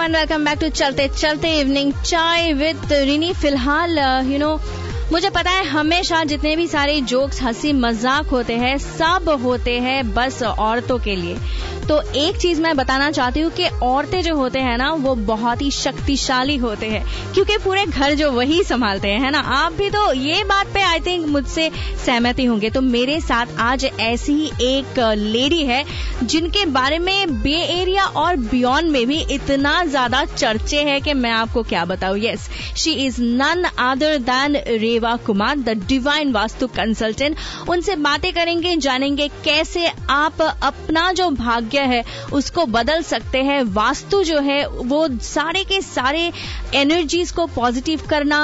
And welcome back to चलते चलते evening चाय विद रिनी। फिलहाल मुझे पता है हमेशा जितने भी सारे जोक्स हंसी मजाक होते हैं सब होते हैं बस औरतों के लिए। तो एक चीज मैं बताना चाहती हूँ कि औरतें जो होते हैं ना वो बहुत ही शक्तिशाली होते हैं क्योंकि पूरे घर जो वही संभालते हैं, है ना। आप भी तो ये बात पे आई थिंक मुझसे सहमति होंगे। तो मेरे साथ आज ऐसी ही एक लेडी है जिनके बारे में बे एरिया और बियॉन्ड में भी इतना ज्यादा चर्चे है कि मैं आपको क्या बताऊं। Yes, she is none other than Reva Kumar, the divine vastu consultant. उनसे बातें करेंगे, जानेंगे कैसे आप अपना जो भाग्य है उसको बदल सकते हैं। वास्तु जो है वो सारे के सारे एनर्जीज को पॉजिटिव करना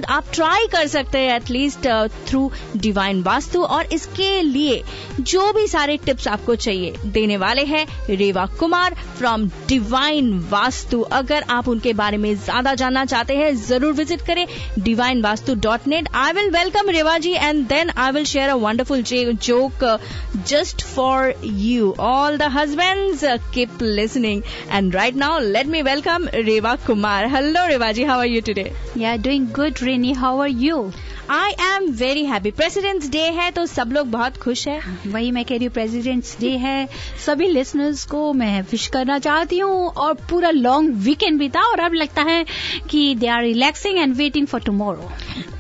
आप ट्राई कर सकते हैं एटलीस्ट थ्रू डिवाइन वास्तु। और इसके लिए जो भी सारे टिप्स आपको चाहिए देने वाले हैं रेवा कुमार फ्रॉम डिवाइन वास्तु। अगर आप उनके बारे में ज्यादा जानना चाहते हैं जरूर विजिट करें divinevastu.net. I will welcome Reva ji and then I will share a wonderful joke just for you. All the husbands keep listening. And right now let me welcome Reva Kumar. Hello Reva ji, how are you today? Yeah, doing good Rini, how are you? I am very happy. President's Day है तो सब लोग बहुत खुश है। वही मैं कह रही हूँ, प्रेसिडेंट्स डे है, सभी लिसनर्स को मैं विश करना चाहती हूँ। और पूरा लॉन्ग वीकेंड बीता और अब लगता है कि they are relaxing and waiting for tomorrow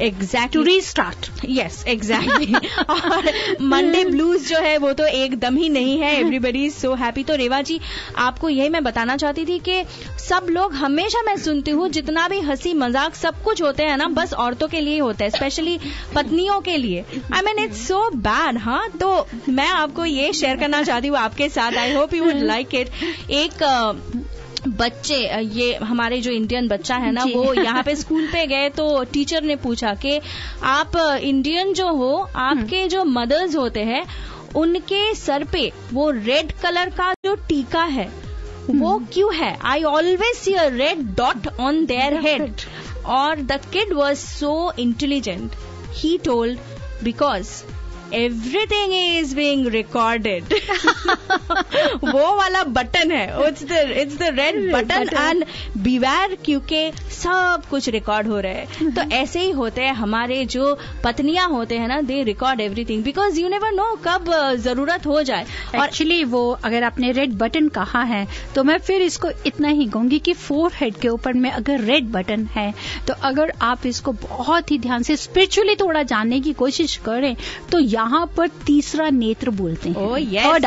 exactly to restart. Yes exactly. और मंडे ब्लूज जो है वो तो एकदम ही नहीं है। Everybody is so happy. तो रेवा जी आपको यही मैं बताना चाहती थी कि सब लोग हमेशा मैं सुनती हूँ जितना भी हंसी मजाक सब कुछ होते हैं ना बस औरतों के लिए होता है, स्पेशली पत्नियों के लिए। I mean it's so bad. हाँ, तो मैं आपको ये शेयर करना चाहती हूँ आपके साथ। I hope you would like it. एक बच्चे, ये हमारे जो इंडियन बच्चा है ना वो यहाँ पे स्कूल पे गए तो टीचर ने पूछा कि आप इंडियन जो हो, आपके जो मदर्स होते हैं उनके सर पे वो रेड कलर का जो टीका है वो क्यों है? I always see a red dot on their head. और the kid was so intelligent, he told because everything is being recorded. वो वाला बटन है, it's the red button and beware क्योंकि सब कुछ रिकॉर्ड हो रहा है। तो ऐसे ही होते हैं हमारे जो पत्नियां होते हैं ना, they record everything because you never know कब जरूरत हो जाए। और एक्चुअली वो अगर आपने रेड बटन कहा है तो मैं फिर इसको इतना ही कहूंगी कि फोरहेड के ऊपर में अगर रेड बटन है तो अगर आप इसको बहुत ही ध्यान से स्पिरिचुअली थोड़ा जानने की कोशिश करें तो यहाँ पर तीसरा नेत्र बोलते हैं। oh, yes. थर्ड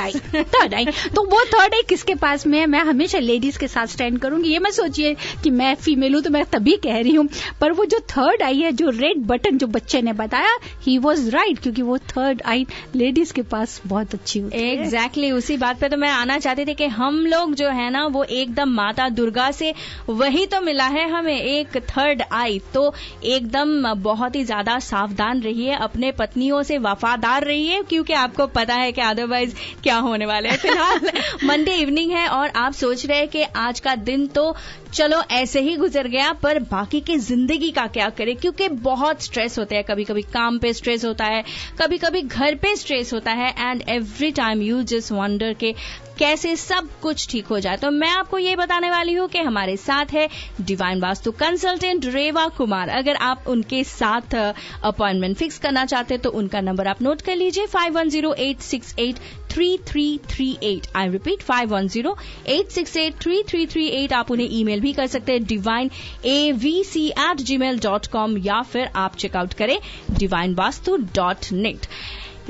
आई। तो वो थर्ड आई किसके पास में है? मैं हमेशा लेडीज के साथ स्टैंड करूंगी। ये मैं सोचिए कि मैं फीमेल हूं तो मैं तभी कह रही हूं, पर वो जो थर्ड आई है, जो रेड बटन जो बच्चे ने बताया, ही वॉज राइट क्योंकि वो थर्ड आई लेडीज के पास बहुत अच्छी होती है। एग्जैक्टली उसी बात पे तो मैं आना चाहती थी कि हम लोग जो है ना वो एकदम माता दुर्गा से वही तो मिला है हमें, एक थर्ड आई। तो एकदम बहुत ही ज्यादा सावधान रहिए, अपने पत्नियों से वफादार रहिए क्योंकि आपको पता है कि अदरवाइज क्या होने वाले हैं। फिलहाल मंडे इवनिंग है और आप सोच रहे हैं कि आज का दिन तो चलो ऐसे ही गुजर गया, पर बाकी की जिंदगी का क्या करें क्योंकि बहुत स्ट्रेस होता है। कभी कभी काम पे स्ट्रेस होता है, कभी कभी घर पे स्ट्रेस होता है and every time you just wonder के कैसे सब कुछ ठीक हो जाए। तो मैं आपको ये बताने वाली हूँ कि हमारे साथ है डिवाइन वास्तु कंसल्टेंट रेवा कुमार। अगर आप उनके साथ अपॉइंटमेंट फिक्स करना चाहते हैं तो उनका नंबर आप नोट कर लीजिए 5108683338। I repeat 5108683338। आप उन्हें ईमेल भी कर सकते हैं divineavc@gmail.com या फिर आप चेकआउट करें divinevastu.net।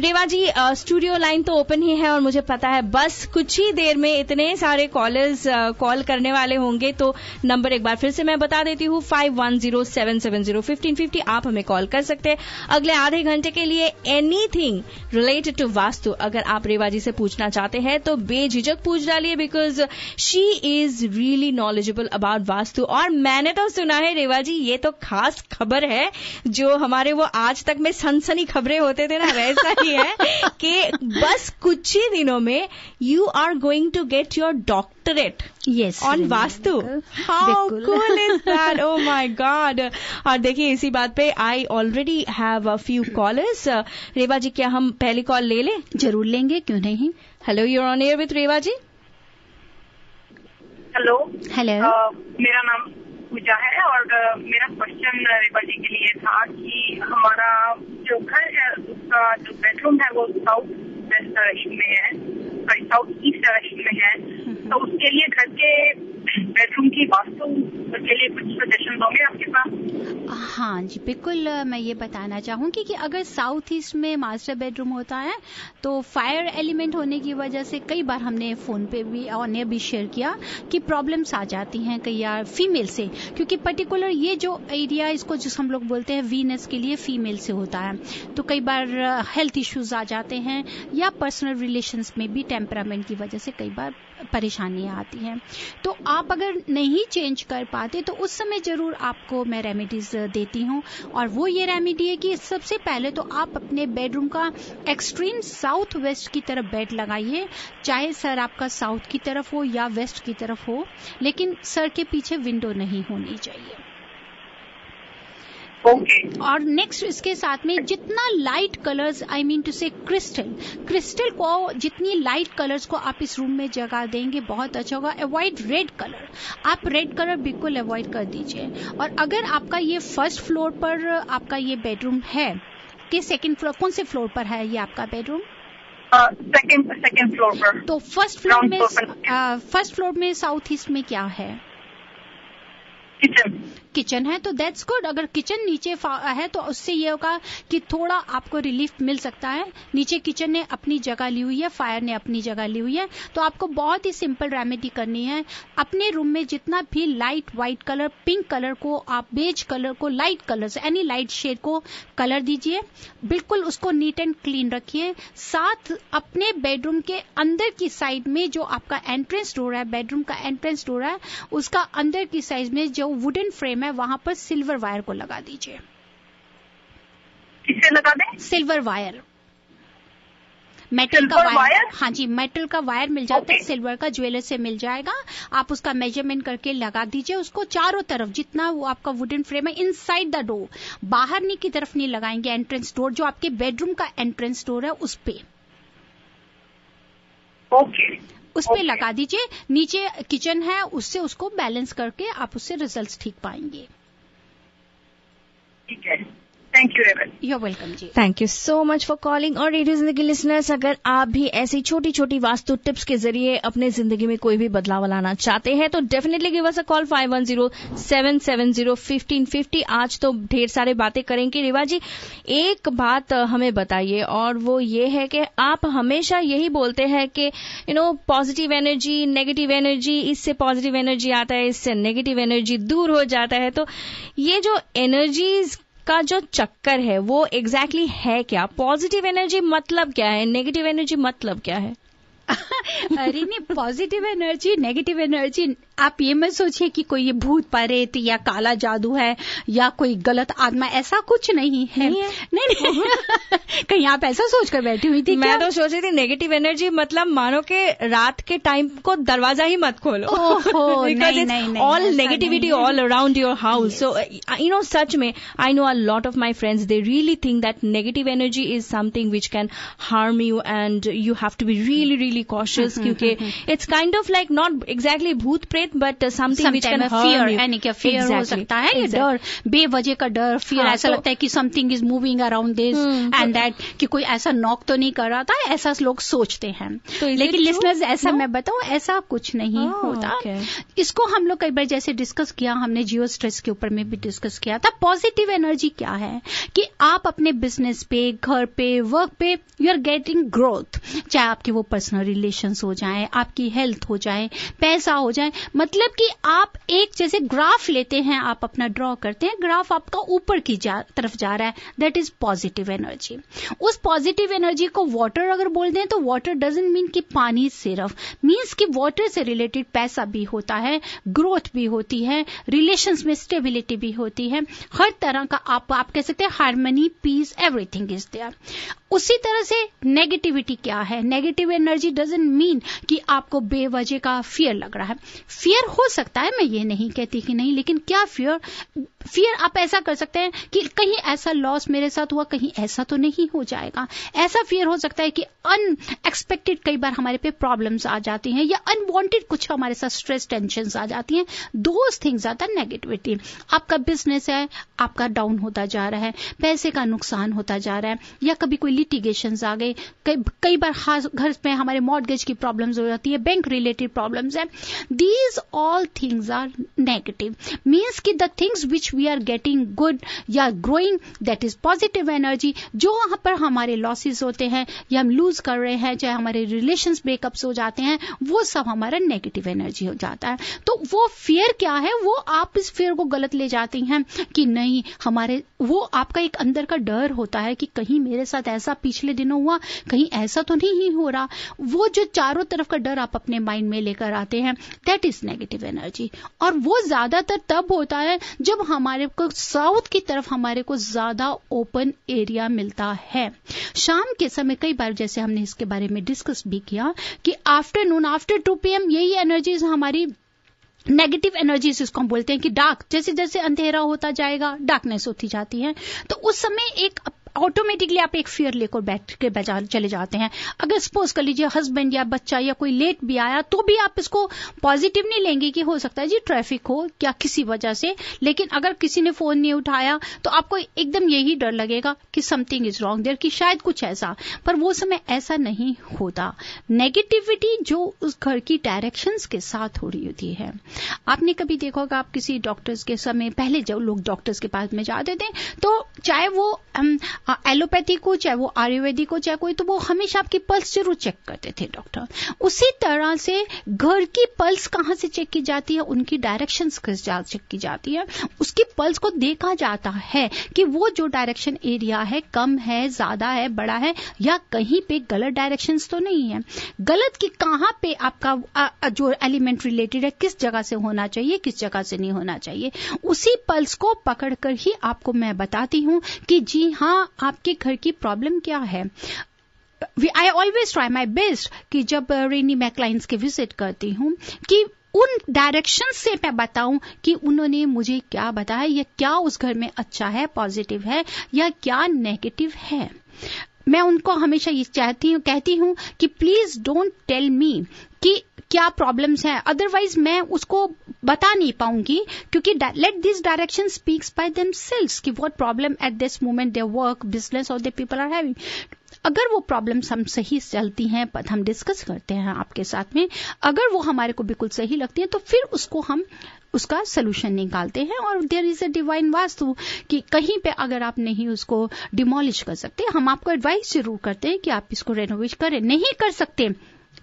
रेवा जी स्टूडियो लाइन तो ओपन ही है और मुझे पता है बस कुछ ही देर में इतने सारे कॉलर्स कॉल करने वाले होंगे। तो नंबर एक बार फिर से मैं बता देती हूँ 5107701550। आप हमें कॉल कर सकते हैं अगले आधे घंटे के लिए एनीथिंग रिलेटेड टू वास्तु। अगर आप रेवा जी से पूछना चाहते हैं तो बेझिझक पूछ डालिए because she is really knowledgeable about vastu. और मैंने तो सुना है रेवा जी ये तो खास खबर है जो हमारे वो आज तक में सनसनी खबरें होते थे ना, वैसा ही है कि बस कुछ ही दिनों में you are going to get your doctorate on Vastu. How cool is that? Oh my God. और देखिए इसी बात पे I already have a few callers. Reva ji क्या हम पहली कॉल ले लें? जरूर लेंगे, क्यों नहीं। Hello, you're on air with Reva ji. Hello. मेरा नाम पूजा है और मेरा क्वेश्चन रेबा जी के लिए था कि हमारा जो घर है उसका जो बेडरूम है वो साउथ वेस्ट डायरेक्शन में है, सॉरी साउथ ईस्ट डायरेक्शन में है, तो उसके लिए घर के बेडरूम की वास्तु के लिए कुछ सजेशन दोगे आपके पास? हाँ जी, बिल्कुल। मैं ये बताना चाहूंगी कि अगर साउथ ईस्ट में मास्टर बेडरूम होता है तो फायर एलिमेंट होने की वजह से कई बार हमने फोन पे भी और ने भी शेयर किया कि प्रॉब्लम्स आ जाती हैं कई यार फीमेल से, क्योंकि पर्टिकुलर ये जो एरिया इसको जो हम लोग बोलते हैं वीनस के लिए फीमेल से होता है, तो कई बार हेल्थ इश्यूज आ जाते हैं या पर्सनल रिलेशंस में भी टेम्परामेंट की वजह से कई बार परेशानियां आती हैं। तो आप अगर नहीं चेंज कर पाते तो उस समय जरूर आपको मैं रेमेडीज देती हूँ, और वो ये रेमेडी है कि सबसे पहले तो आप अपने बेडरूम का एक्सट्रीम साउथ वेस्ट की तरफ बेड लगाइए, चाहे सर आपका साउथ की तरफ हो या वेस्ट की तरफ हो, लेकिन सर के पीछे विंडो नहीं होनी चाहिए। और नेक्स्ट इसके साथ में जितना light colours, I mean to say crystal को जितनी लाइट कलर्स को आप इस रूम में जगह देंगे बहुत अच्छा होगा। अवॉइड रेड कलर, आप रेड कलर बिल्कुल अवॉइड कर दीजिए। और अगर आपका ये फर्स्ट फ्लोर पर आपका ये बेडरूम है कि सेकंड फ्लोर, कौन से फ्लोर पर है ये आपका बेडरूम? सेकंड फ्लोर पर। तो फर्स्ट फ्लोर में साउथ ईस्ट में क्या है? किचन है, तो दैट्स गुड। अगर किचन नीचे है तो उससे ये होगा कि थोड़ा आपको रिलीफ मिल सकता है। नीचे किचन ने अपनी जगह ली हुई है, फायर ने अपनी जगह ली हुई है, तो आपको बहुत ही सिंपल रेमेडी करनी है। अपने रूम में जितना भी light white colour, pink colour को, आप बेज कलर को, light colour any light shade को कलर दीजिए, बिल्कुल उसको नीट एंड क्लीन रखिए। साथ अपने बेडरूम के अंदर की साइड में जो आपका एंट्रेंस डोर है, बेडरूम का एंट्रेंस डोर है, उसका अंदर की साइड में जो वुडन फ्रेम है वहां पर सिल्वर वायर को लगा दीजिए। किससे लगा दें? सिल्वर वायर, मेटल का वायर। हाँ जी, मेटल का वायर मिल जाता है, सिल्वर का ज्वेलर से मिल जाएगा। आप उसका मेजरमेंट करके लगा दीजिए उसको चारों तरफ, जितना वो आपका वुडन फ्रेम है इनसाइड द डोर, बाहर की तरफ नहीं लगाएंगे। एंट्रेंस डोर जो आपके बेडरूम का एंट्रेंस डोर है उस पे उस पे लगा दीजिए। नीचे किचन है, उससे उसको बैलेंस करके आप उससे रिजल्ट्स ठीक पाएंगे। ठीक है, थैंक यू रेबल। You're welcome जी। Thank you so much for calling. और रेडियो जिंदगी लिसनर्स, अगर आप भी ऐसी छोटी छोटी वास्तु टिप्स के जरिए अपने जिंदगी में कोई भी बदलाव लाना चाहते हैं तो definitely give us a call 5107701550। आज तो ढेर सारे बातें करेंगे। रेवा जी, एक बात हमें बताइए, और वो ये है कि आप हमेशा यही बोलते हैं कि पॉजिटिव एनर्जी, नेगेटिव एनर्जी, इससे पॉजिटिव एनर्जी आता है, इससे नेगेटिव एनर्जी दूर हो जाता है। तो ये जो एनर्जीज का जो चक्कर है वो एग्जैक्टली है क्या? पॉजिटिव एनर्जी मतलब क्या है, नेगेटिव एनर्जी मतलब क्या है? अरे नहीं, पॉजिटिव एनर्जी, नेगेटिव एनर्जी, आप ये मत सोचिए कि कोई ये भूत प्रेत या काला जादू है या कोई गलत आत्मा, ऐसा कुछ नहीं है। नहीं। कहीं आप ऐसा सोचकर बैठी हुई थी? मैं तो सोच रही थी नेगेटिव एनर्जी मतलब मानो के रात के टाइम को दरवाजा ही मत खोलो। All negativity all around your house. So सच में I know a lot of my friends, they really think that negative energy is something which can harm you and you have to be really really cautious, क्योंकि it's kind of like not exactly भूत प्रेत but something which can fear, यानी कि fear हो सकता है, ये डर, बेवजह का डर, फियर। ऐसा लगता है कि something is moving around this and that, कि कोई ऐसा नॉक तो नहीं कर रहा था, ऐसा लोग सोचते हैं। लेकिन लिसनर्स, ऐसा मैं बताऊं, ऐसा कुछ नहीं होता। इसको हम लोग कई बार जैसे डिस्कस किया, हमने जियो स्ट्रेस के ऊपर में भी डिस्कस किया था। पॉजिटिव एनर्जी क्या है कि आप अपने बिजनेस पे, घर पे, वर्क पे यू आर गेटिंग ग्रोथ, चाहे आपके वो पर्सनल रिलेशंस हो जाए, आपकी हेल्थ हो जाए, पैसा हो जाए, मतलब कि आप एक जैसे ग्राफ लेते हैं, आप अपना ड्रॉ करते हैं, ग्राफ आपका ऊपर की तरफ जा रहा है, दैट इज पॉजिटिव एनर्जी। उस पॉजिटिव एनर्जी को वाटर अगर बोल दें तो वाटर डजंट मीन कि पानी सिर्फ, मीन्स कि वाटर से रिलेटेड पैसा भी होता है, ग्रोथ भी होती है, रिलेशंस में स्टेबिलिटी भी होती है, हर तरह का आप कह सकते हैं harmony, peace, everything is there. उसी तरह से नेगेटिविटी क्या है? नेगेटिव एनर्जी डजंट मीन कि आपको बेवजह का फियर लग रहा है. फियर हो सकता है, मैं ये नहीं कहती कि नहीं, लेकिन क्या फियर आप ऐसा कर सकते हैं कि कहीं ऐसा लॉस मेरे साथ हुआ, कहीं ऐसा तो नहीं हो जाएगा. ऐसा फियर हो सकता है कि अनएक्सपेक्टेड कई बार हमारे पे प्रॉब्लम्स आ जाती हैं, या अनवांटेड कुछ हमारे साथ स्ट्रेस टेंशंस आ जाती हैं. Those things are the negativity. आपका बिजनेस है, आपका डाउन होता जा रहा है, पैसे का नुकसान होता जा रहा है, या कभी कोई लिटिगेशंस आ गए, कई बार घर में हमारे मॉर्गेज की प्रॉब्लम्स हो जाती है, बैंक रिलेटेड प्रॉब्लम्स है. These all things are negative. Means कि the things which we are getting good या growing, that is positive energy. जो वहां पर हमारे लॉसेस होते हैं या हम लूज कर रहे हैं, चाहे हमारे रिलेशंस ब्रेकअप्स हो जाते हैं, वो सब हमारा नेगेटिव एनर्जी हो जाता है. तो वो फियर क्या है? वो आप इस फियर को गलत ले जाती हैं कि नहीं, वो आपका एक अंदर का डर होता है कि कहीं मेरे साथ ऐसा पिछले दिनों हुआ, कहीं ऐसा तो नहीं हो रहा. वो जो चारों तरफ का डर आप अपने माइंड में लेकर आते हैं, दैट इज नेगेटिव एनर्जी. और वो ज्यादातर तब होता है जब हमारे को साउथ की तरफ हमारे को ज्यादा ओपन एरिया मिलता है. शाम के समय कई बार जैसे हमने इसके बारे में डिस्कस भी किया कि आफ्टरनून आफ्टर 2 PM यही एनर्जीज हमारी नेगेटिव एनर्जीज इसको हम बोलते हैं कि डार्क, जैसे जैसे अंधेरा होता जाएगा डार्कनेस होती जाती है. तो उस समय एक ऑटोमेटिकली आप एक फियर लेकर बैठ के चले जाते हैं. अगर सपोज कर लीजिए हस्बैंड या बच्चा या कोई लेट भी आया, तो भी आप इसको पॉजिटिव नहीं लेंगे कि हो सकता है जी ट्रैफिक हो क्या किसी वजह से. लेकिन अगर किसी ने फोन नहीं उठाया तो आपको एकदम यही डर लगेगा कि समथिंग इज रॉन्ग देयर, कि शायद कुछ ऐसा. पर वो समय ऐसा नहीं होता. नेगेटिविटी जो उस घर की डायरेक्शंस के साथ हो रही होती है. आपने कभी देखा होगा, आप किसी डॉक्टर्स के समय, पहले जब लोग डॉक्टर्स के पास में जाते थे, तो चाहे वो एलोपैथी को, चाहे वो आयुर्वेदिक को, चाहे कोई, तो वो हमेशा आपकी पल्स जरूर चेक करते थे डॉक्टर. उसी तरह से घर की पल्स कहाँ से चेक की जाती है, उनकी डायरेक्शंस चेक की जाती है. उसकी पल्स को देखा जाता है कि वो जो डायरेक्शन एरिया है कम है, ज्यादा है, बड़ा है, या कहीं पे गलत डायरेक्शंस तो नहीं है. गलत कि कहाँ पे आपका जो एलिमेंट रिलेटेड है किस जगह से होना चाहिए, किस जगह से नहीं होना चाहिए. उसी पल्स को पकड़कर ही आपको मैं बताती हूँ कि जी हाँ, आपके घर की प्रॉब्लम क्या है. I always try my best कि जब रेनी मैं क्लाइंट्स के विजिट करती हूँ कि उन डायरेक्शन से मैं बताऊं कि उन्होंने मुझे क्या बताया, या क्या उस घर में अच्छा है, पॉजिटिव है, या क्या नेगेटिव है. मैं उनको हमेशा ये कहती हूँ कि प्लीज डोंट टेल मी कि क्या प्रॉब्लम्स हैं, अदरवाइज मैं उसको बता नहीं पाऊंगी. क्योंकि let this direction speaks by themselves कि what problem at this moment there work, business और दे पीपल आर हैविंग. अगर वो प्रॉब्लम्स हम सही चलती हैं, हम डिस्कस करते हैं आपके साथ में, अगर वो हमारे को बिल्कुल सही लगती है, तो फिर उसको हम उसका सोल्यूशन निकालते हैं. और there is a divine vastu कि कहीं पे अगर आप नहीं उसको डिमोलिश कर सकते, हम आपको एडवाइस जरूर करते हैं कि आप इसको रेनोवेट करें. नहीं कर सकते,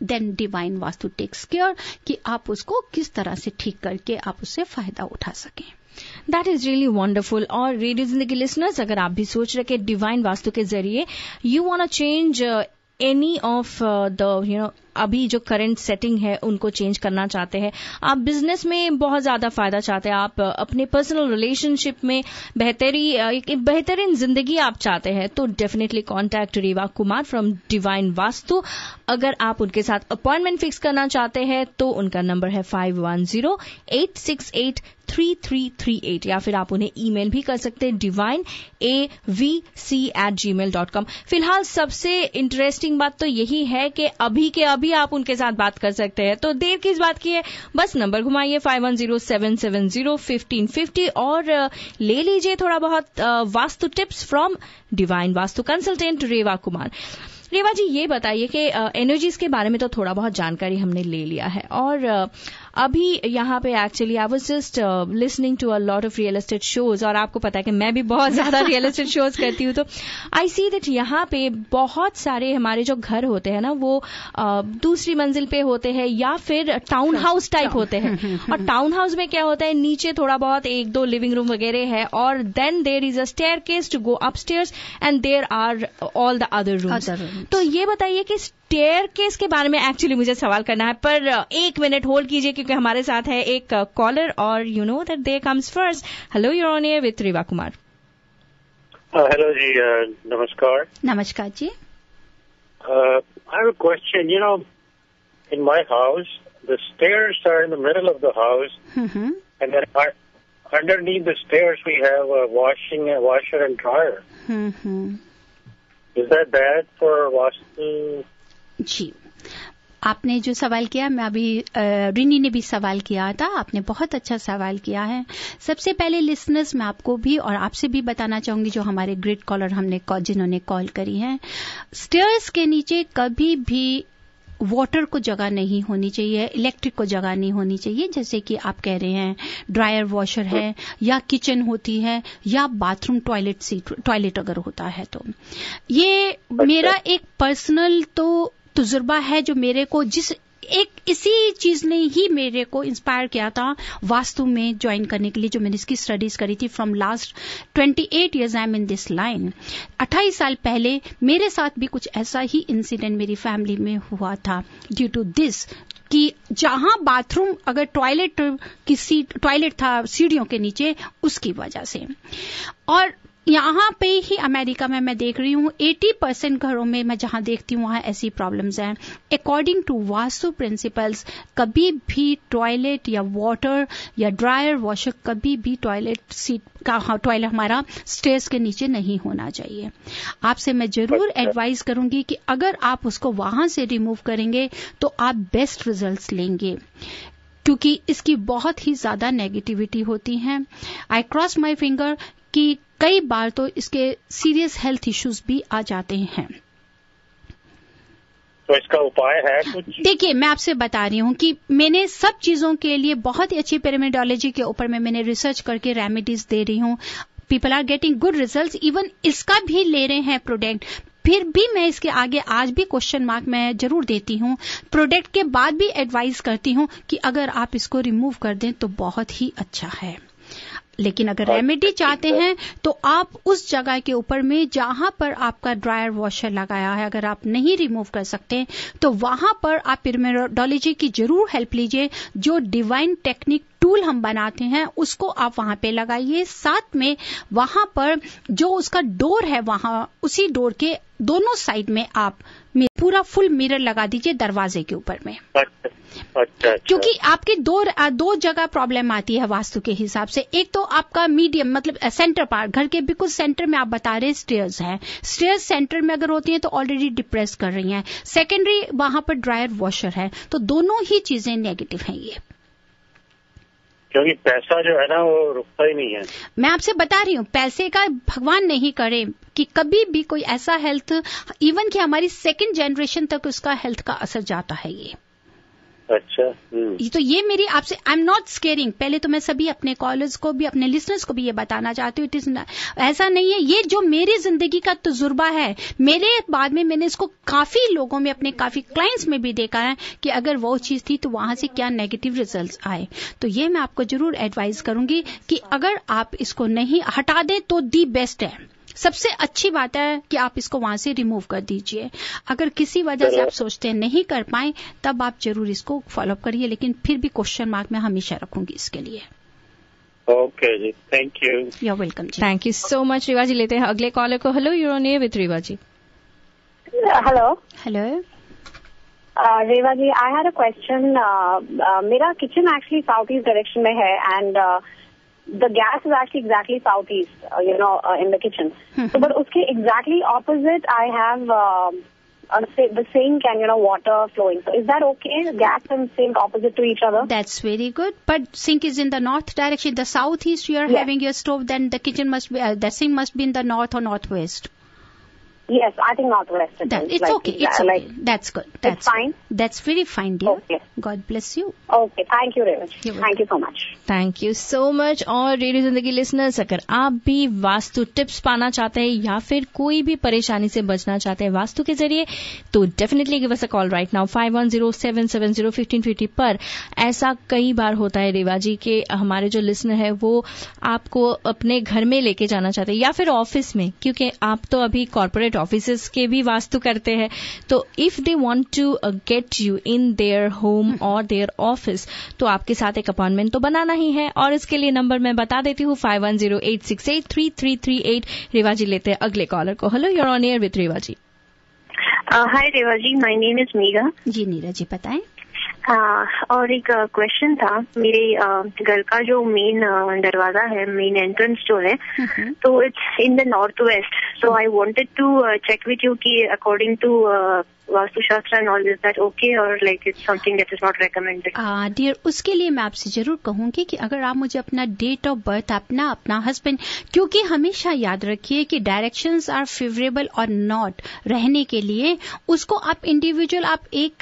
then divine vastu takes care कि आप उसको किस तरह से ठीक करके आप उससे फायदा उठा सकें. That is really wonderful. और रेडियो जिंदगी लिसनर्स, अगर आप भी सोच रहे कि डिवाइन वास्तु के जरिए you want to change any of the अभी जो करंट सेटिंग है उनको चेंज करना चाहते हैं, आप बिजनेस में बहुत ज्यादा फायदा चाहते हैं, आप अपने पर्सनल रिलेशनशिप में बेहतरीन जिंदगी आप चाहते हैं, तो definitely contact Reva Kumar from divine vastu. अगर आप उनके साथ अपॉइंटमेंट फिक्स करना चाहते हैं तो उनका नंबर है 5108683338, या फिर आप उन्हें ईमेल भी कर सकते हैं divineavc@gmail.com. फिलहाल सबसे इंटरेस्टिंग बात तो यही है कि अभी के अभी आप उनके साथ बात कर सकते हैं, तो देर किस बात की है, बस नंबर घुमाइए 5107701550 और ले लीजिए थोड़ा बहुत Vastu tips from divine vastu consultant Reva Kumar. Reva ji, ये बताइए कि एनर्जीज के बारे में तो थोड़ा बहुत जानकारी हमने ले लिया है, और अभी यहाँ पे actually I was just listening to a lot of real estate shows, और आपको पता है कि मैं भी बहुत ज्यादा रियल एस्टेट शोज करती हूँ, तो आई सी दैट यहाँ पे बहुत सारे हमारे जो घर होते हैं ना, वो दूसरी मंजिल पे होते हैं या फिर टाउन हाउस टाइप होते हैं. और टाउन हाउस में क्या होता है, नीचे थोड़ा बहुत 1-2 लिविंग रूम वगैरह है, और then there is a staircase to go upstairs and there are all the other rooms. तो ये बताइए कि स्टेयरकेस के बारे में एक्चुअली मुझे सवाल करना है, पर 1 मिनट होल्ड कीजिए क्योंकि हमारे साथ है एक कॉलर, और you know that they comes first. Hello, you're on air with Reva Kumar. Hello ji, namaskar. नमस्कार जी. I have a question. You know, in my house, the stairs are in the middle of the house, and then underneath the stairs we have a washer and dryer. Is that bad for vastu? जी, आपने जो सवाल किया, मैं अभी रिनी ने भी सवाल किया था, आपने बहुत अच्छा सवाल किया है. सबसे पहले लिसनर्स, मैं आपको भी और आपसे भी बताना चाहूंगी, जो हमारे ग्रेट कॉलर जिन्होंने कॉल करी है, स्टेयर्स के नीचे कभी भी वाटर को जगह नहीं होनी चाहिए, इलेक्ट्रिक को जगह नहीं होनी चाहिए. जैसे कि आप कह रहे हैं ड्रायर वॉशर है, या किचन होती है, या बाथरूम टॉयलेट अगर होता है. तो ये मेरा एक पर्सनल तजुर्बा है, जो मेरे को इसी चीज ने ही मेरे को इंस्पायर किया था वास्तु में ज्वाइन करने के लिए, जो मैंने इसकी स्टडीज करी थी. From last 28 years I am in this line. 28 साल पहले मेरे साथ भी कुछ ऐसा ही इंसिडेंट मेरी फैमिली में हुआ था, ड्यू टू दिस, कि जहां बाथरूम अगर टॉयलेट था सीढ़ियों के नीचे, उसकी वजह से. और यहां पे ही अमेरिका में मैं देख रही हूं 80% घरों में मैं जहां देखती हूं वहां ऐसी प्रॉब्लम्स हैं. अकॉर्डिंग टू वास्तु प्रिंसिपल्स, कभी भी टॉयलेट या वाटर या ड्रायर वॉशर कभी भी टॉयलेट हमारा स्टेयर्स के नीचे नहीं होना चाहिए. आपसे मैं जरूर एडवाइस करूंगी कि अगर आप उसको वहां से रिमूव करेंगे तो आप बेस्ट रिजल्ट्स लेंगे, क्योंकि इसकी बहुत ही ज्यादा नेगेटिविटी होती है. आई क्रॉस माई फिंगर कि कई बार तो इसके सीरियस हेल्थ इश्यूज भी आ जाते हैं. तो इसका उपाय है कुछ? देखिए, मैं आपसे बता रही हूं कि मैंने सब चीजों के लिए बहुत ही अच्छी पिरामिडोलॉजी के ऊपर में मैंने रिसर्च करके रेमेडीज दे रही हूं. People are getting good results. Even इसका भी ले रहे हैं प्रोडक्ट, फिर भी मैं इसके आगे आज भी क्वेश्चन मार्क मैं जरूर देती हूं. प्रोडक्ट के बाद भी एडवाइस करती हूं कि अगर आप इसको रिमूव कर दें तो बहुत ही अच्छा है. लेकिन अगर रेमेडी चाहते हैं तो आप उस जगह के ऊपर में जहां पर आपका ड्रायर वॉशर लगाया है, अगर आप नहीं रिमूव कर सकते तो वहां पर आप पिरामिडोलॉजी की जरूर हेल्प लीजिए. जो डिवाइन टेक्निक टूल हम बनाते हैं उसको आप वहां पे लगाइए. साथ में वहां पर जो उसका डोर है, वहां उसी डोर के दोनों साइड में आप पूरा फुल मिरर लगा दीजिए दरवाजे के ऊपर में. अच्छा. क्योंकि आपके दो जगह प्रॉब्लम आती है वास्तु के हिसाब से. एक तो आपका मीडियम मतलब सेंटर पार्ट, घर के बिल्कुल सेंटर में आप बता रहे स्टेयर्स हैं. स्टेयर्स सेंटर में अगर होती हैं तो ऑलरेडी डिप्रेस कर रही हैं. सेकेंडरी वहां पर ड्रायर वॉशर है, तो दोनों ही चीजें नेगेटिव हैं ये. क्योंकि पैसा जो है ना वो रुकता ही नहीं है. मैं आपसे बता रही हूँ, पैसे का भगवान नहीं करे कि कभी भी कोई ऐसा हेल्थ, इवन कि हमारी सेकंड जनरेशन तक उसका हेल्थ का असर जाता है ये. अच्छा. तो ये मेरी आपसे, आई एम नॉट स्केरिंग. पहले तो मैं सभी अपने कॉलर्स को भी, अपने लिसनर्स को भी ये बताना चाहती हूँ, इट इज ऐसा नहीं है. ये जो मेरी जिंदगी का तजुर्बा है, मेरे बाद में मैंने इसको काफी लोगों में, अपने काफी क्लाइंट्स में भी देखा है कि अगर वो चीज थी तो वहां से क्या नेगेटिव रिजल्ट्स आए. तो ये मैं आपको जरूर एडवाइस करूंगी कि अगर आप इसको नहीं हटा दें तो दी बेस्ट है. सबसे अच्छी बात है कि आप इसको वहां से रिमूव कर दीजिए. अगर किसी वजह से आप सोचते हैं नहीं कर पाए, तब आप जरूर इसको फॉलोअप करिए. लेकिन फिर भी क्वेश्चन मार्क मैं हमेशा रखूंगी इसके लिए. Okay ji, thank you. You are welcome ji. Thank you so much. Reva ji लेते हैं अगले कॉलर को. Hello, you are on air with Reva ji. Hello. Hello Reva ji, I had a question. मेरा kitchen actually south east direction में है and the gas is actually exactly southeast, in the kitchen. So, but uske exactly opposite, I have the sink and water flowing. So, is that okay? Gas and sink opposite to each other. That's very good. But sink is in the north direction. The southeast you are having your stove. Then the kitchen must be, the sink must be in the north or northwest. Yes, I think northwest. It's okay. It's okay. That's good. That's fine. That's very fine, dear. Okay. God bless you. Okay. Thank you, Revaji. Thank you so much. Thank you so much. और radio Zindagi listeners, अगर आप भी vastu tips पाना चाहते हैं या फिर कोई भी परेशानी से बचना चाहते हैं वास्तु के जरिए, तो definitely give us a call right now 5107701520 पर. ऐसा कई बार होता है रेवा जी के हमारे जो लिसनर है वो आपको अपने घर में लेके जाना चाहते हैं या फिर ऑफिस में, क्योंकि आप तो अभी कॉर्पोरेट प्राइवेट ऑफिसेस के भी वास्तु करते हैं. तो if they want to get you in their home और देयर ऑफिस, तो आपके साथ एक अपॉइंटमेंट तो बनाना ही है. और इसके लिए नंबर मैं बता देती हूँ 5108683338. रेवा जी लेते हैं अगले कॉलर को. Hello, you are on air with Reva ji. Hi Reva ji, my name is Meera. Ji Neera ji बताएं. और एक क्वेश्चन था. मेरे घर का जो मेन दरवाजा है, मेन एंट्रेंस जो है, तो it's in the north west. So I wanted to check with you कि according to Vastushastra and all, is that okay और like it's something that is not recommended? Dear, उसके लिए मैं आपसे जरूर कहूंगी कि अगर आप मुझे अपना डेट ऑफ बर्थ, अपना हस्बैंड, क्योंकि हमेशा याद रखिए कि डायरेक्शंस आर फेवरेबल और नॉट रहने के लिए, उसको आप इंडिविजुअल आप एक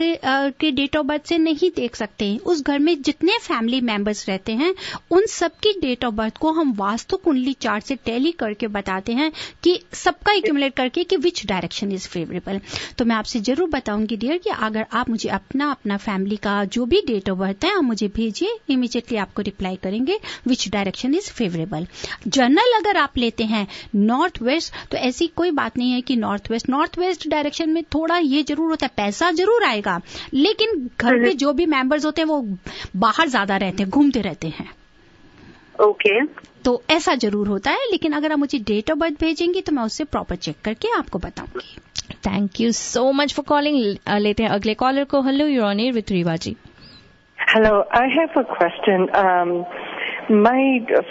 के डेट ऑफ बर्थ से नहीं देख सकते हैं. उस घर में जितने फैमिली मेंबर्स रहते हैं उन सबकी डेट ऑफ बर्थ को हम वास्तु कुंडली चार्ट से टैली करके बताते हैं कि सबका एक्यूमुलेट करके कि विच डायरेक्शन इज फेवरेबल. तो मैं आपसे जरूर बताऊंगी डियर कि अगर आप मुझे अपना फैमिली का जो भी डेट ऑफ बर्थ है आप मुझे भेजिए, इमीडिएटली आपको रिप्लाई करेंगे विच डायरेक्शन इज फेवरेबल. जनरल अगर आप लेते हैं नॉर्थ वेस्ट, तो ऐसी कोई बात नहीं है कि नॉर्थ वेस्ट डायरेक्शन में थोड़ा ये जरूर होता है, पैसा जरूर आएगा, लेकिन घर में जो भी मेंबर्स होते हैं वो बाहर ज्यादा रहते हैं, घूमते रहते हैं. ओके. तो ऐसा जरूर होता है, लेकिन अगर आप मुझे डेट ऑफ बर्थ भेजेंगी तो मैं उससे प्रॉपर चेक करके आपको बताऊंगी. Thank you so much for calling. लेते हैं अगले कॉलर को. Hello, you are on air with Reva ji. Hello, I have a question. My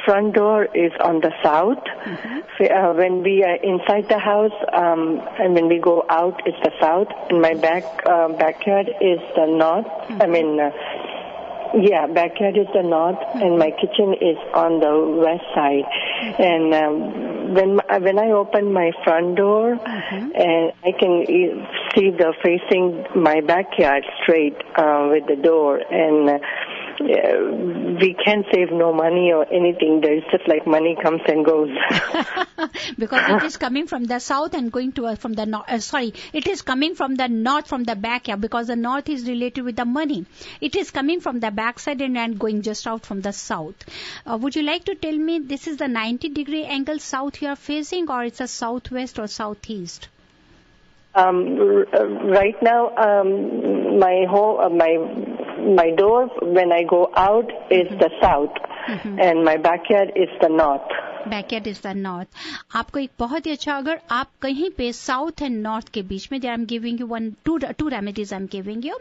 front door is on the south. When we are inside the house, and when we go out, it's the south. And my backyard is the north. Backyard is the north, and my kitchen is on the west side. And when I open my front door, and I can see the facing my backyard straight with the door, and we can't save no money or anything. There's just like money comes and goes. Because it is coming from the south and going to from the north. It is coming from the north, from the backyard, because the north is related with the money. It is coming from the backside and going just out from the south. Would you like to tell me this is the 90-degree angle south you are facing, or it's a southwest or southeast? Right now, my door when I go out is the south, and my backyard is the north. Backyard is the north. आपको एक बहुत ही अच्छा, अगर आप कहीं पे south and north के बीच में, I am giving you two remedies I am giving you.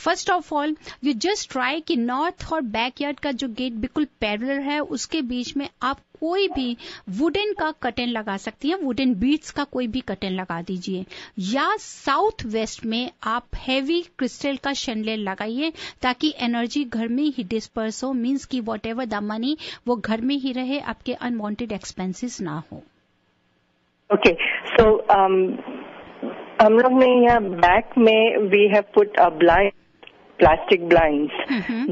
First of all, you just try कि नॉर्थ और बैकयार्ड का जो गेट बिल्कुल पैरेलल है उसके बीच में आप कोई भी वुडन का कर्टेन लगा सकती हैं, वुडन बीड्स का कोई भी कर्टेन लगा दीजिए. या साउथ वेस्ट में आप हैवी क्रिस्टल का शैंडलियर लगाइए ताकि एनर्जी घर में ही डिस्पर्स हो, मीन्स कि वॉट एवर द मनी वो घर में ही रहे, आपके अनवांटेड एक्सपेंसेस ना हो. ओके, सो हम लोग ने यहाँ बैक में we have put a blind, plastic blinds.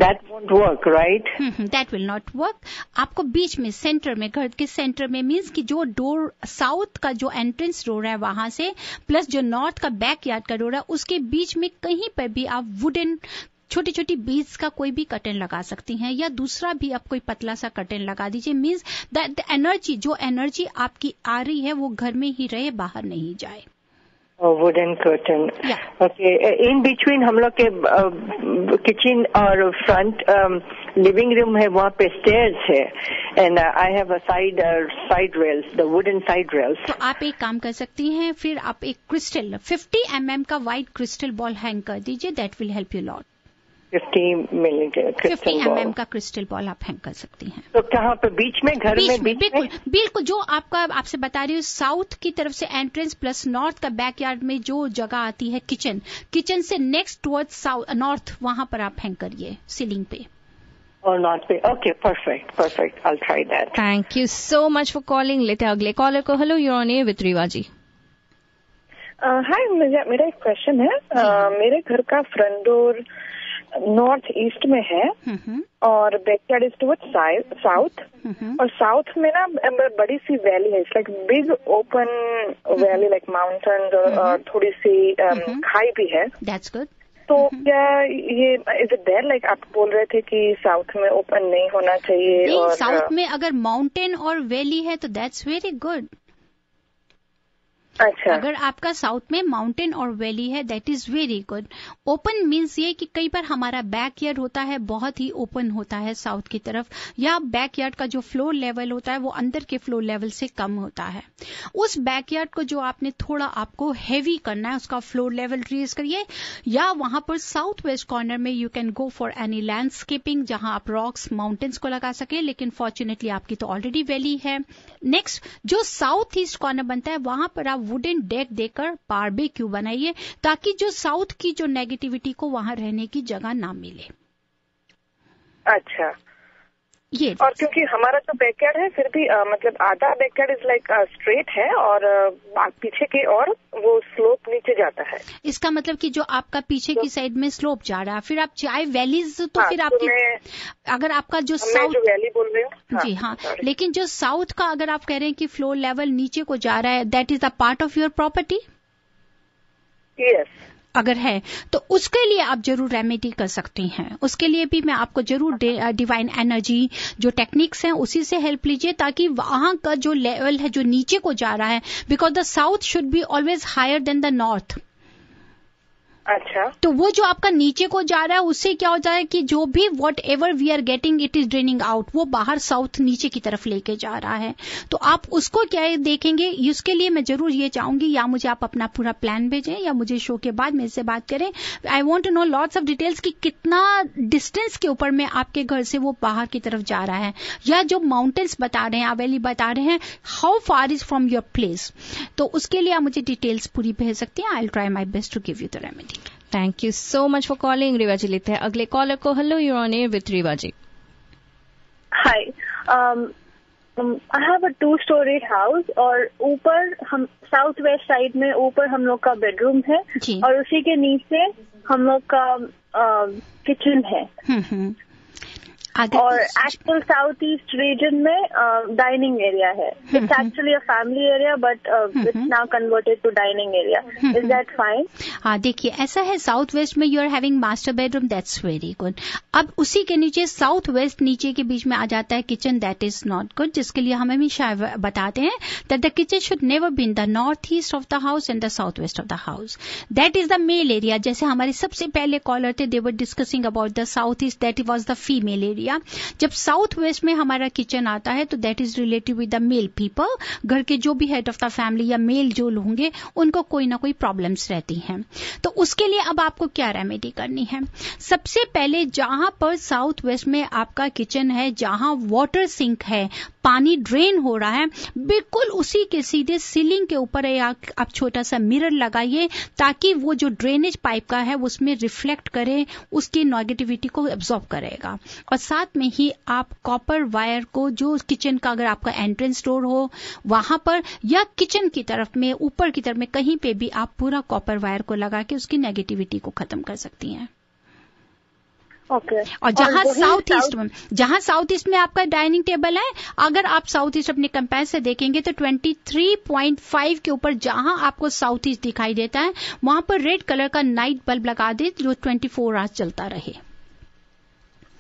That won't work, right? That will not work. आपको बीच में सेंटर में, घर के सेंटर में, मीन्स कि जो डोर साउथ का जो एंट्रेंस डोर है वहां से प्लस जो नॉर्थ का बैकयार्ड का डोर है उसके बीच में कहीं पर भी आप वुडन छोटी छोटी बीड्स का कोई भी कर्टेन लगा सकती हैं, या दूसरा भी आप कोई पतला सा कर्टेन लगा दीजिए. मीन्स दैट एनर्जी, जो एनर्जी आपकी आ रही है वो घर में ही रहे, बाहर नहीं जाए. Wooden curtain. Okay. In between हम लोग के किचन और फ्रंट लिविंग रूम है, वहाँ पे स्टेयर्स है, and I have a side rails, the wooden side rails. तो आप एक काम कर सकती हैं, फिर आप एक क्रिस्टल 50 mm का वाइट क्रिस्टल बॉल हैंग कर दीजिए. That will help you lot. 50 mm का क्रिस्टल बॉल आप हैंग कर सकती हैं. तो कहाँ पे? बीच में, घर में? बिल्कुल जो आपसे बता रही हूँ, साउथ की तरफ से एंट्रेंस प्लस नॉर्थ का बैकयार्ड में जो जगह आती है किचन से नेक्स्ट टुवर्ड्स नॉर्थ, वहां पर आप हैंग करिए सीलिंग पे. और नॉर्थ पे. Okay, perfect. I try that. Thank you so much for calling. लेते हैं अगले कॉलर को. Hello, you are on air with Reva ji. Hi, मेरा एक क्वेश्चन है. मेरे घर का फ्रंट डोर नॉर्थ ईस्ट में है और बैकयार्ड इज टुवर्ड्स साउथ. और साउथ में ना बड़ी सी वैली है, it's like big open valley, like mountains, और थोड़ी सी खाई भी है. That's good. तो क्या ये इज इट देयर, लाइक आप बोल रहे थे कि साउथ में ओपन नहीं होना चाहिए? और साउथ में अगर माउंटेन और वैली है तो दैट्स वेरी गुड. अच्छा, अगर आपका साउथ में माउंटेन और वैली है that is very good. Open means ये कि कई बार हमारा बैकयार्ड होता है बहुत ही ओपन होता है साउथ की तरफ, या बैकयार्ड का जो फ्लोर लेवल होता है वो अंदर के फ्लोर लेवल से कम होता है। उस बैकयार्ड को जो आपने थोड़ा आपको हैवी करना है उसका फ्लोर लेवल रेज करिए, या वहां पर साउथ वेस्ट कॉर्नर में you can go for any landscaping जहां आप रॉक्स माउंटेन्स को लगा सके, लेकिन फॉर्चुनेटली आपकी तो ऑलरेडी वैली है। नेक्स्ट जो साउथ ईस्ट कॉर्नर बनता है वहां पर आप वुडन डेक देकर बारबेक्यू बनाइए ताकि जो साउथ की जो नेगेटिविटी को वहां रहने की जगह ना मिले। अच्छा, ये और क्योंकि हमारा तो बैकयार्ड है फिर भी मतलब आधा बैकयार्ड इज लाइक स्ट्रेट है और पीछे की और वो स्लोप नीचे जाता है। इसका मतलब कि जो आपका पीछे की साइड में स्लोप जा रहा है, फिर आप चाहे वैलीज तो हाँ, फिर तो आपकी अगर आपका जो साउथ जो वैली बोल रही हूँ जी हाँ, लेकिन जो साउथ का अगर आप कह रहे हैं कि फ्लोर लेवल नीचे को जा रहा है that is a part of your property. Yes, अगर है तो उसके लिए आप जरूर रेमेडी कर सकती हैं। उसके लिए भी मैं आपको जरूर डिवाइन एनर्जी जो टेक्निक्स हैं उसी से हेल्प लीजिए ताकि वहां का जो लेवल है जो नीचे को जा रहा है, because the south should be always higher than the north. अच्छा, तो वो जो आपका नीचे को जा रहा है उससे क्या होता है कि जो भी whatever we are getting it is draining out, वो बाहर साउथ नीचे की तरफ लेके जा रहा है। तो आप उसको क्या देखेंगे, उसके लिए मैं जरूर ये चाहूंगी या मुझे आप अपना पूरा प्लान भेजें या मुझे शो के बाद मेरे से बात करें। I want to know lots of details कि कितना डिस्टेंस के ऊपर में आपके घर से वो बाहर की तरफ जा रहा है, या जो माउंटेन्स बता रहे हैं वैली बता रहे हैं how far is from your place. तो उसके लिए आप मुझे डिटेल्स पूरी भेज सकते हैं। I will try my best to give you the remedy. Thank you so much for calling. Reva ji लेते हैं अगले कॉलर को। Hello, you on air with Reva ji. Hi, I have a 2-storied house और ऊपर हम साउथ वेस्ट साइड में ऊपर हम लोग का बेडरूम है और उसी के नीचे हम लोग का किचन है और एक्चुअल साउथ ईस्ट रीजन में डाइनिंग एरिया है। It's actually a family area but it's now converted to dining area. Is that fine? हाँ, देखिए ऐसा है, साउथ वेस्ट में you are having master bedroom, that's very good. अब उसी के नीचे साउथ वेस्ट नीचे के बीच में आ जाता है kitchen, that is not good, जिसके लिए हम हमेशा बताते हैं that the kitchen should never be in the north east of the house and the south west of the house. That is the male area. जैसे हमारे सबसे पहले कॉलर थे, they were discussing about the south east, that was the female area. जब south west में हमारा kitchen आता है तो that is related with the male people. घर के जो भी हेड ऑफ द फैमिली या मेल जो होंगे उनको कोई ना कोई प्रॉब्लम्स रहती हैं। तो उसके लिए अब आपको क्या रेमेडी करनी है? सबसे पहले जहां पर साउथ वेस्ट में आपका किचन है, जहां वाटर सिंक है, पानी ड्रेन हो रहा है, बिल्कुल उसी के सीधे सीलिंग के ऊपर आप छोटा सा मिरर लगाइए ताकि वो जो ड्रेनेज पाइप का है उसमें रिफ्लेक्ट करे, उसकी नेगेटिविटी को एब्जॉर्ब करेगा। और साथ में ही आप कॉपर वायर को जो किचन का अगर आपका एंट्रेंस डोर हो वहां पर या किचन की तरफ में ऊपर की तरफ में कहीं पे भी आप पूरा कॉपर वायर को लगा के उसकी नेगेटिविटी को खत्म कर सकती हैं। ओके। और जहां साउथ ईस्ट में आपका डाइनिंग टेबल है, अगर आप साउथ ईस्ट अपने कंपेयर से देखेंगे तो 23.5 के ऊपर जहां आपको साउथ ईस्ट दिखाई देता है वहां पर रेड कलर का नाइट बल्ब लगा दे जो 24 आवर्स चलता रहे।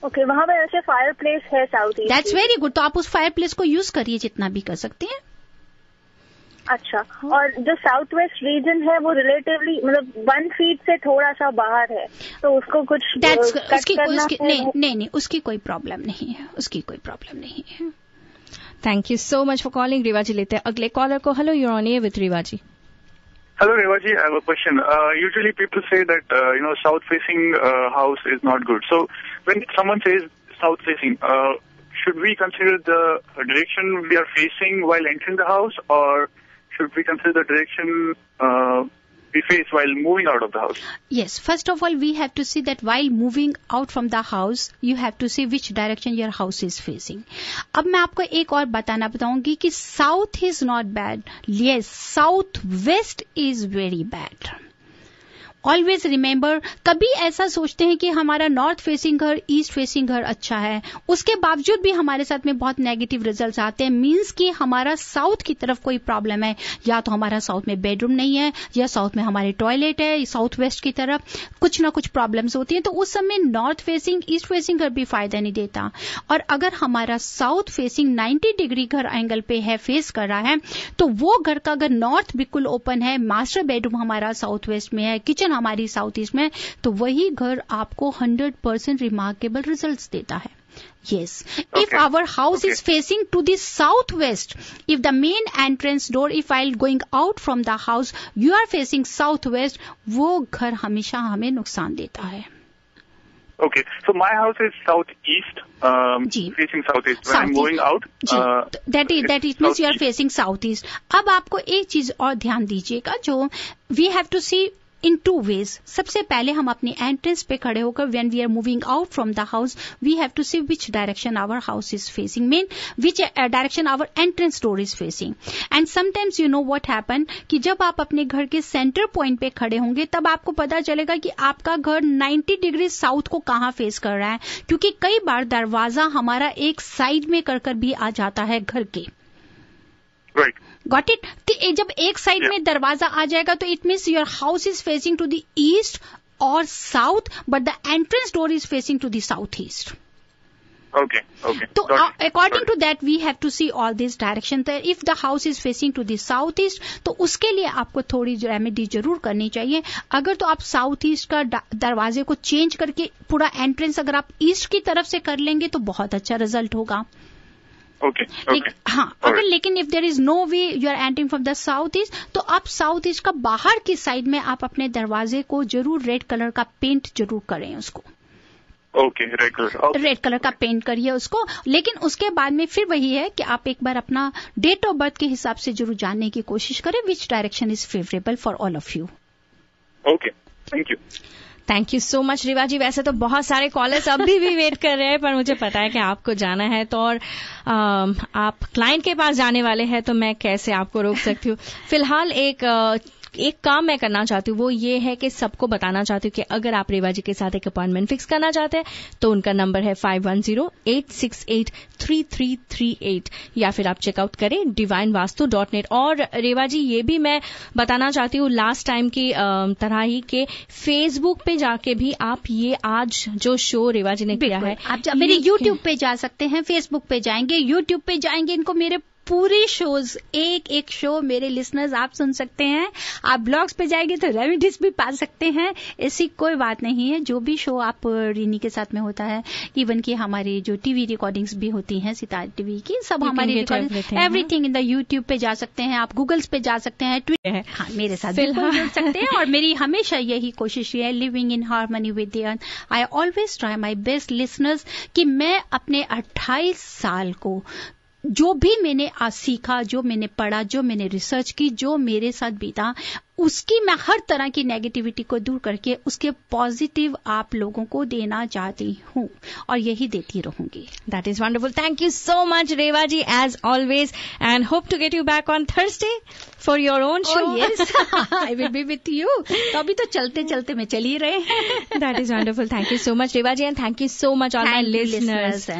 ओके, वहां पर ऐसे फायर प्लेस है south east. That's very good. तो आप उस फायर प्लेस को यूज करिए जितना भी कर सकते हैं। अच्छा, और जो साउथ वेस्ट रीजन है वो रिलेटिवली मतलब 1 फीट से थोड़ा सा बाहर है, तो उसको कुछ नहीं, उसकी कोई प्रॉब्लम नहीं है, उसकी कोई प्रॉब्लम नहीं है। Thank you so much for calling. Reva ji लेते हैं अगले कॉलर को। Hello, you on air with Reva ji. Hello, Revaji. I have a question. Usually people say that, south-facing house is not good. So when someone says south-facing, should we consider the direction we are facing while entering the house, or should we consider the direction we face while moving out of the house? Yes, first of all, we have to see that while moving out from the house, you have to see which direction your house is facing. अब मैं आपको एक और बताऊंगी कि south is not bad, yes, south west is very bad. Always remember, कभी ऐसा सोचते हैं कि हमारा नॉर्थ फेसिंग घर, ईस्ट फेसिंग घर अच्छा है, उसके बावजूद भी हमारे साथ में बहुत नेगेटिव रिजल्ट्स आते हैं, मीन्स कि हमारा साउथ की तरफ कोई प्रॉब्लम है, या तो हमारा साउथ में बेडरूम नहीं है, या साउथ में हमारे टॉयलेट है, साउथ वेस्ट की तरफ कुछ ना कुछ प्रॉब्लम्स होती हैं, तो उस समय नॉर्थ फेसिंग, ईस्ट फेसिंग घर भी फायदा नहीं देता। और अगर हमारा साउथ फेसिंग 90 डिग्री घर एंगल पे है, फेस कर रहा है, तो वो घर का अगर नॉर्थ बिल्कुल ओपन है, मास्टर बेडरूम हमारा साउथ वेस्ट में है, किचन हमारी साउथ ईस्ट में, तो वही घर आपको 100% रिमार्केबल रिजल्ट्स देता है। Yes. Okay. If our house is facing to the southwest, if the main entrance door, if while going out from the house, you are facing southwest, वो घर हमेशा हमें नुकसान देता है। Okay, so my house is southeast, facing southeast. When I'm going out, that it means you are facing southeast. अब आपको एक चीज और ध्यान दीजिएगा, जो we have to see in two ways. सबसे पहले हम अपनी एंट्रेंस पे खड़े होकर when we are moving out from the house, we have to see which direction our house is facing, mean which direction our entrance door is facing. And sometimes you know what happen, कि जब आप अपने घर के centre point पे खड़े होंगे तब आपको पता चलेगा कि आपका घर 90 डिग्री साउथ को कहाँ फेस कर रहा है, क्योंकि कई बार दरवाजा हमारा एक साइड में कर भी आ जाता है घर के। Right. Got it? जब एक साइड में दरवाजा आ जाएगा तो it means your house is facing to the east और south, but the entrance door is facing to the south east. Okay. तो according to that we have to see all this direction. If the house is facing to the south east, तो उसके लिए आपको थोड़ी remedy जरूर करनी चाहिए। अगर तो आप साउथ ईस्ट का दरवाजे को चेंज करके पूरा एंट्रेंस अगर आप ईस्ट की तरफ से कर लेंगे तो बहुत अच्छा रिजल्ट होगा। Okay. हाँ, अगर लेकिन if there is no way you are entering from the south east, तो आप साउथ ईस्ट का बाहर की साइड में आप अपने दरवाजे को जरूर रेड कलर का पेंट जरूर करें उसको। ओके, रेड कलर का पेंट करिए उसको। लेकिन उसके बाद में फिर वही है कि आप एक बार अपना डेट ऑफ बर्थ के हिसाब से जरूर जानने की कोशिश करें which direction is favourable for all of you. Okay, thank you. Thank you so much Reva ji. वैसे तो बहुत सारे कॉलर्स अभी भी वेट कर रहे हैं, पर मुझे पता है कि आपको जाना है, तो और आप क्लाइंट के पास जाने वाले हैं, तो मैं कैसे आपको रोक सकती हूँ। फिलहाल एक काम मैं करना चाहती हूँ, वो ये है कि सबको बताना चाहती हूँ कि अगर आप रेवा जी के साथ एक अपॉइंटमेंट फिक्स करना चाहते हैं तो उनका नंबर है 5108683338, या फिर आप चेकआउट करें divinevastu.net। और रेवा जी ये भी मैं बताना चाहती हूँ, लास्ट टाइम की तरह ही के फेसबुक पे जाके भी आप ये आज जो शो रेवा जी ने किया है, आप मेरे यूट्यूब पे जा सकते हैं, फेसबुक पे जाएंगे, यूट्यूब पे जाएंगे, इनको मेरे पूरी शोज एक शो मेरे लिसनर्स आप सुन सकते हैं। आप ब्लॉग्स पे जाएंगे तो रेमेडीज भी पा सकते हैं, ऐसी कोई बात नहीं है। जो भी शो आप रीनी के साथ में होता है, इवन कि हमारी जो टीवी रिकॉर्डिंग्स भी होती हैं सितारा टीवी की, सब हमारी एवरीथिंग इन द यूट्यूब पे जा सकते हैं, आप गूगल्स पे जा सकते हैं, ट्विटर हाँ मेरे साथ जुड़ सकते हैं। और मेरी हमेशा यही कोशिश है, living in harmony with the earth. I always try my best listeners कि मैं अपने 28 साल को जो भी मैंने आज सीखा, जो मैंने पढ़ा, जो मैंने रिसर्च की, जो मेरे साथ बीता, उसकी मैं हर तरह की नेगेटिविटी को दूर करके उसके पॉजिटिव आप लोगों को देना चाहती हूँ और यही देती रहूंगी। That is wonderful. Thank you so much Reva ji as always, and hope to get you back on Thursday for your own show. Yes, I will be with you. तो अभी तो चलते चलते मैं चल ही रहे हैं। That is wonderful. Thank you so much Reva ji, and thank you so much all my listeners.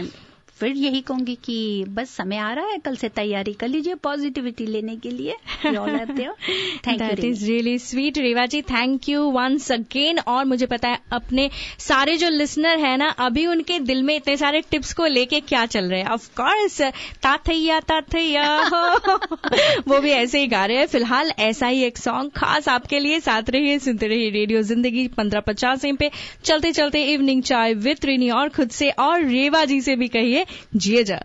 फिर यही कहूंगी कि बस समय आ रहा है, कल से तैयारी कर लीजिए पॉजिटिविटी लेने के लिए। That is really sweet Reva ji, thank you once again. और मुझे पता है अपने सारे जो लिसनर है ना, अभी उनके दिल में इतने सारे टिप्स को लेके क्या चल रहे हैं। ऑफ कोर्स ताथैया वो भी ऐसे ही गा रहे हैं। फिलहाल ऐसा ही एक सॉन्ग खास आपके लिए, साथ रहिए, सुनते रहिए रेडियो जिंदगी 1550 पे। चलते चलते इवनिंग चाय विद रीनी और खुद से और रेवा जी से भी कहिए जिए जा।